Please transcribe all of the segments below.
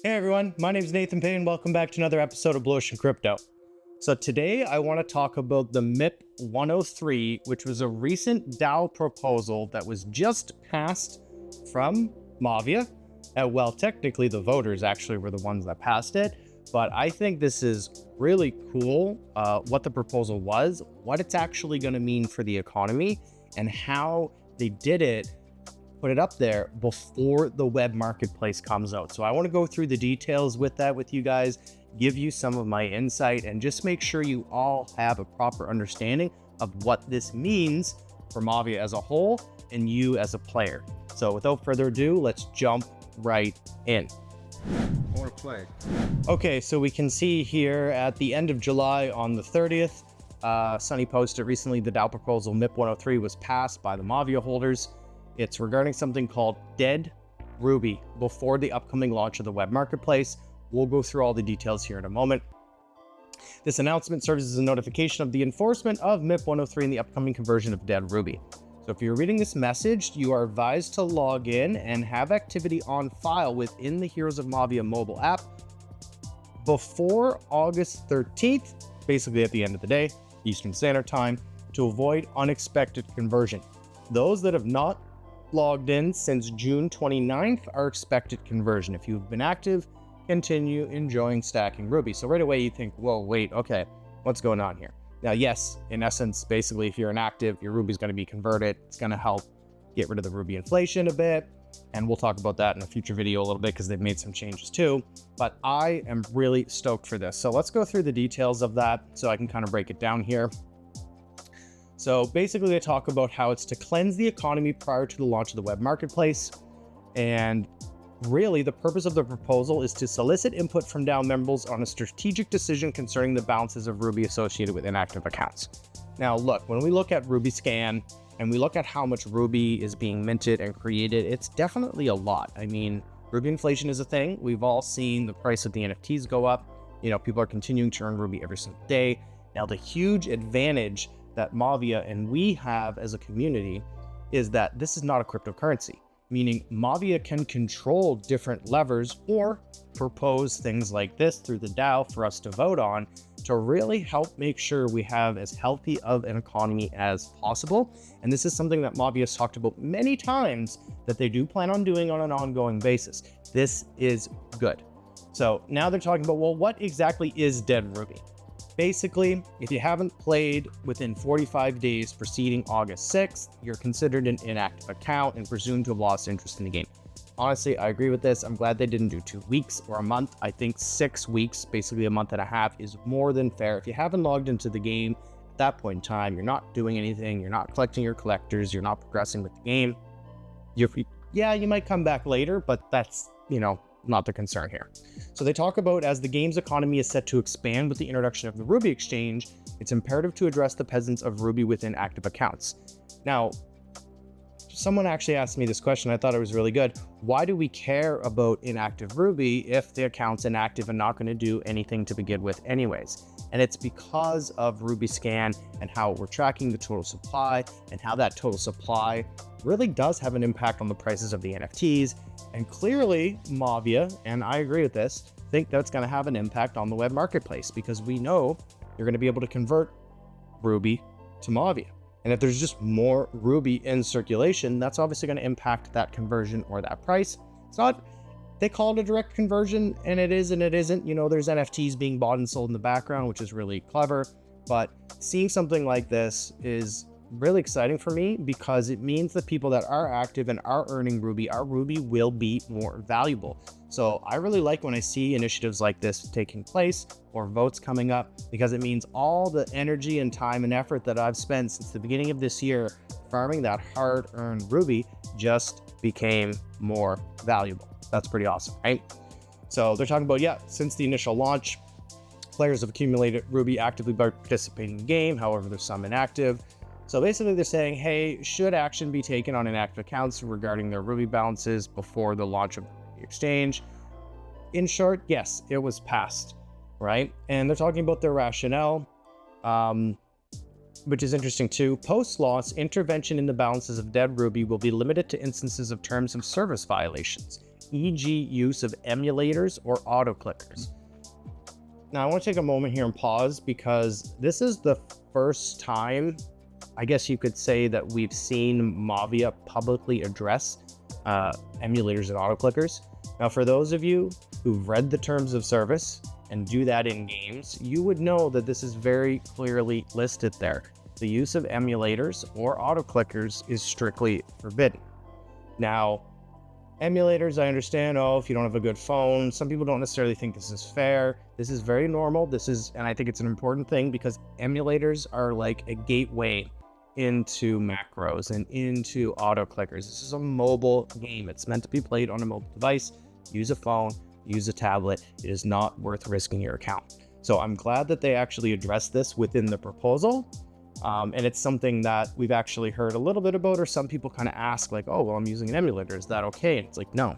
Hey everyone, my name is Nathan Payne. Welcome back to another episode of Blu Ocean Crypto. So today I want to talk about the MIP 103, which was a recent DAO proposal that was just passed from Mavia. Well, technically the voters actually were the ones that passed it, but I think this is really cool what the proposal was, what it's actually going to mean for the economy, and how they did it, put it up there before the web marketplace comes out. So I want to go through the details with you guys, give you some of my insight, and just make sure you all have a proper understanding of what this means for Mavia as a whole and you as a player. So without further ado, let's jump right in. I want to play. Okay, so we can see here at the end of July on the 30th, Sunny posted recently the DAO proposal MIP 103 was passed by the Mavia holders. It's regarding something called Dead Ruby before the upcoming launch of the web marketplace. We'll go through all the details here in a moment. This announcement serves as a notification of the enforcement of MIP 103 and the upcoming conversion of Dead Ruby. So if you're reading this message, you are advised to log in and have activity on file within the Heroes of Mavia mobile app before August 13th, basically at the end of the day, Eastern Standard Time, to avoid unexpected conversion. Those that have not logged in since June 29th are expected conversion. If you've been active, continue enjoying stacking Ruby. So right away you think, whoa, wait, okay, what's going on here? Now, yes, in essence, basically, if you're inactive, your Ruby's going to be converted. It's going to help get rid of the Ruby inflation a bit. And we'll talk about that in a future video a little bit because they've made some changes too. But I am really stoked for this. So let's go through the details of that so I can kind of break it down here. So basically they talk about how it's to cleanse the economy prior to the launch of the web marketplace. And really the purpose of the proposal is to solicit input from DAO members on a strategic decision concerning the balances of Ruby associated with inactive accounts. Now look, when we look at Ruby Scan and we look at how much Ruby is being minted and created, it's definitely a lot. I mean, Ruby inflation is a thing. We've all seen the price of the NFTs go up. You know, people are continuing to earn Ruby every single day. Now the huge advantage that Mavia and we have as a community is that this is not a cryptocurrency, meaning Mavia can control different levers or propose things like this through the DAO for us to vote on to really help make sure we have as healthy of an economy as possible. And this is something that Mavia has talked about many times that they do plan on doing on an ongoing basis. This is good. So now they're talking about, well, what exactly is Dead Ruby? Basically, if you haven't played within 45 days preceding August 6th, you're considered an inactive account and presumed to have lost interest in the game. Honestly, I agree with this. I'm glad they didn't do 2 weeks or a month. I think 6 weeks, basically a month and a half, is more than fair. If you haven't logged into the game at that point in time, you're not doing anything, you're not collecting your collectors, you're not progressing with the game. You might come back later, but that's, not the concern here. So they talk about as the game's economy is set to expand with the introduction of the Ruby exchange, it's imperative to address the peasants of Ruby within active accounts. Now, someone actually asked me this question. I thought it was really good. Why do we care about inactive Ruby if the account's inactive and not going to do anything to begin with anyways? And it's because of Ruby Scan and how we're tracking the total supply and how that total supply really does have an impact on the prices of the NFTs. And clearly Mavia, and I agree with this, think that's going to have an impact on the web marketplace because we know you're going to be able to convert Ruby to Mavia. And if there's just more Ruby in circulation, that's obviously going to impact that conversion or that price. It's not, they call it a direct conversion, and it is and it isn't. There's NFTs being bought and sold in the background, which is really clever. But seeing something like this is really exciting for me because it means that people that are active and are earning Ruby, our Ruby will be more valuable. So I really like when I see initiatives like this taking place or votes coming up because it means all the energy and time and effort that I've spent since the beginning of this year farming that hard-earned Ruby just became more valuable. That's pretty awesome, right? So they're talking about, since the initial launch, players have accumulated Ruby actively by participating in the game. However, there's some inactive. So basically they're saying, hey, should action be taken on inactive accounts regarding their Ruby balances before the launch of the exchange? In short, yes, it was passed, right? And they're talking about their rationale, which is interesting too. Post-loss, intervention in the balances of Dead Ruby will be limited to instances of terms of service violations e.g. use of emulators or auto-clickers. Now, I want to take a moment here and pause because this is the first time, I guess you could say, that we've seen Mavia publicly address emulators and auto-clickers. Now, for those of you who've read the terms of service and do that in games, you would know that this is very clearly listed there. The use of emulators or auto-clickers is strictly forbidden. Now, emulators, I understand, if you don't have a good phone, some people don't necessarily think this is fair. This is very normal. And I think it's an important thing because emulators are like a gateway into macros and into auto-clickers. This is a mobile game. It's meant to be played on a mobile device. Use a phone, use a tablet. It is not worth risking your account. So I'm glad that they actually addressed this within the proposal. And it's something that we've actually heard a little bit about, or some people kind of ask like, oh, well, I'm using an emulator. Is that okay? And it's like, no,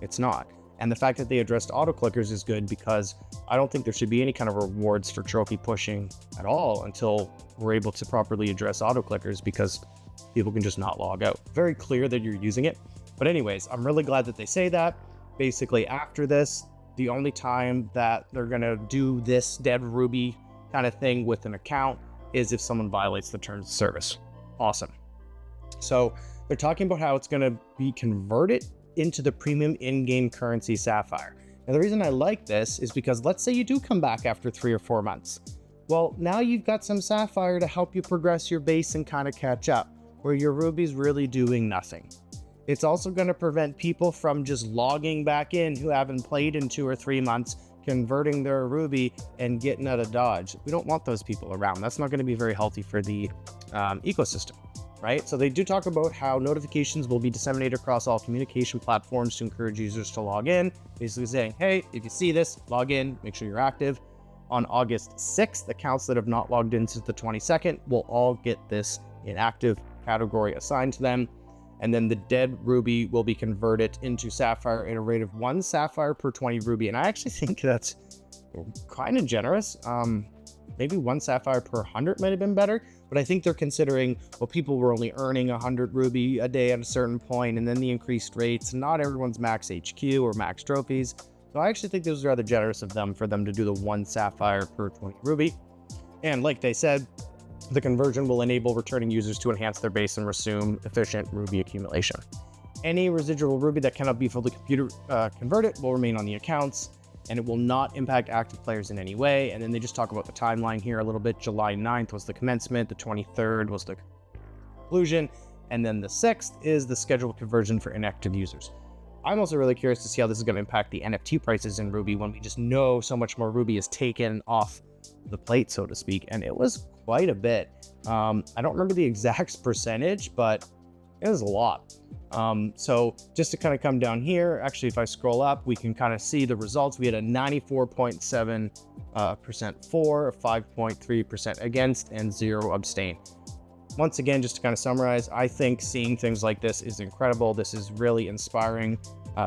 it's not. And the fact that they addressed auto-clickers is good because I don't think there should be any kind of rewards for trophy pushing at all until we're able to properly address auto-clickers, because people can just not log out. Very clear that you're using it. But anyways, I'm really glad that they say that. Basically, after this, the only time that they're going to do this dead Ruby kind of thing with an account is if someone violates the terms of service. Awesome. So they're talking about how it's going to be converted into the premium in-game currency Sapphire. Now, the reason I like this is because let's say you do come back after 3 or 4 months. Well, now you've got some Sapphire to help you progress your base and kind of catch up, where your Ruby's really doing nothing. It's also going to prevent people from just logging back in who haven't played in 2 or 3 months, converting their Ruby and getting out of Dodge. We don't want those people around. That's not going to be very healthy for the ecosystem, right? So they do talk about how notifications will be disseminated across all communication platforms to encourage users to log in, basically saying, hey, if you see this, log in, make sure you're active. On August 6th, accounts that have not logged in since the 22nd will all get this inactive category assigned to them. And then the dead Ruby will be converted into Sapphire at a rate of 1 Sapphire per 20 Ruby. And I actually think that's kind of generous. Maybe 1 Sapphire per 100 might have been better, but I think they're considering, well, people were only earning 100 Ruby a day at a certain point, and then the increased rates. Not everyone's max HQ or max trophies. So I actually think this was rather generous of them for them to do the 1 Sapphire per 20 Ruby. And like they said, the conversion will enable returning users to enhance their base and resume efficient Ruby accumulation. Any residual Ruby that cannot be fully converted will remain on the accounts, and it will not impact active players in any way. And then they just talk about the timeline here a little bit. July 9th was the commencement, the 23rd was the conclusion, and then the 6th is the scheduled conversion for inactive users. I'm also really curious to see how this is going to impact the NFT prices in Ruby when we just know so much more Ruby is taken off the plate, so to speak, and it was quite a bit. I don't remember the exact percentage, but it was a lot. So just to kind of come down here, actually, if I scroll up, we can kind of see the results. We had a 94.7% for, 5.3% against, and 0 abstain. Once again, just to kind of summarize, I think seeing things like this is incredible. This is really inspiring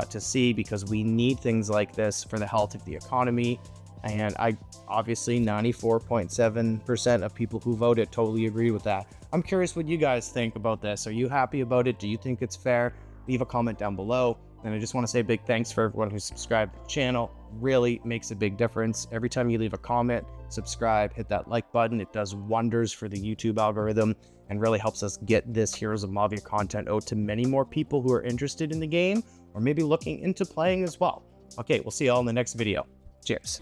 to see, because we need things like this for the health of the economy. And I obviously 94.7% of people who voted totally agree with that. I'm curious what you guys think about this. Are you happy about it? Do you think it's fair? Leave a comment down below. And I just want to say a big thanks for everyone who subscribed to the channel. Really makes a big difference. Every time you leave a comment, subscribe, hit that like button. It does wonders for the YouTube algorithm and really helps us get this Heroes of Mavia content out to many more people who are interested in the game or maybe looking into playing as well. Okay, we'll see you all in the next video. Cheers.